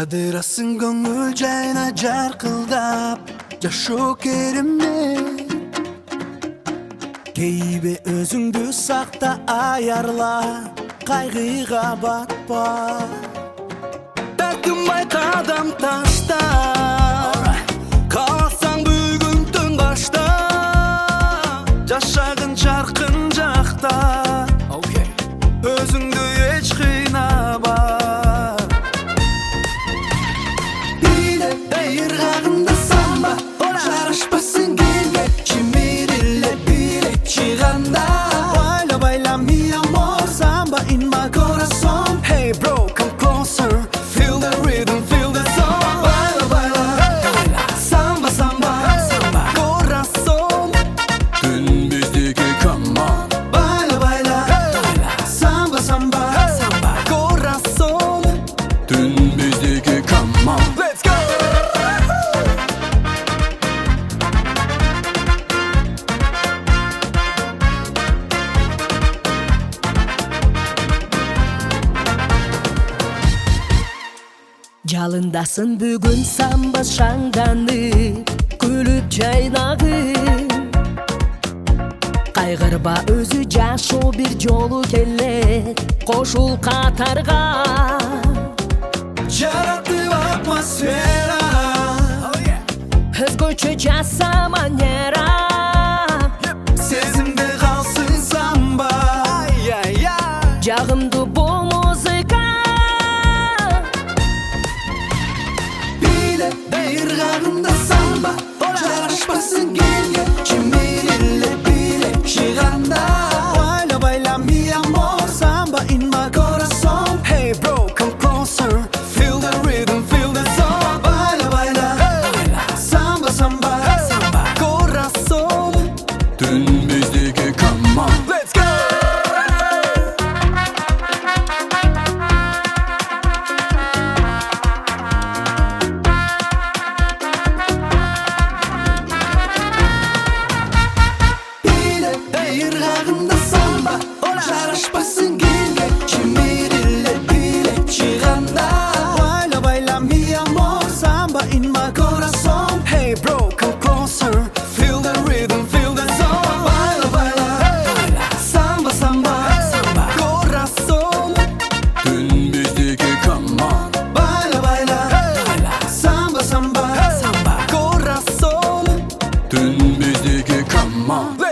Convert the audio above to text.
Yadırasın gönül jayına jarkıldap Jaşo kerimne Keybe özüңdü sakta ayarla Kaygıga batpa Takınmay kadam taşta Kalsan bugün tün kaçta Jaşagın jarkın jakta Özüңdü hiç kıynaba Bile değirgağında samba Jarışpasın gelge Çimirille bile çığanda Baila baila mi amor Samba in my corazón Hey bro come closer Feel the rhythm, feel the song Baila baila Samba samba Corazón Dün bizdeki come on Baila baila Samba samba Corazón Dün bizdeki come on Let's go! Жалындасın бүгін сamba шаңданып Күліп жайнағып Кайгырба өзү жашоо бир жолу келет Кошул катарга Жаратты атмосфера Өзгөчө жаса манера Сезимде калсын самба Жагымдуу бу музыка Bile değirgağında samba Jarışpasın gelge Çimirille bile çığanda Baila baila mi amor Samba in my corazón Hey bro come closer Feel the rhythm, feel the song Baila baila Samba samba Corazón Dün bizdeki come on Let's go! Bile değirgağında samba Jarışpasın gelge Çimirille bile çığanda Baila baila mi amor Samba in my corazón Hey bro come closer Feel the rhythm, feel the song Baila baila Samba samba Corazón Dün bizdeki come on Baila baila Samba samba Corazón Dün bizdeki come on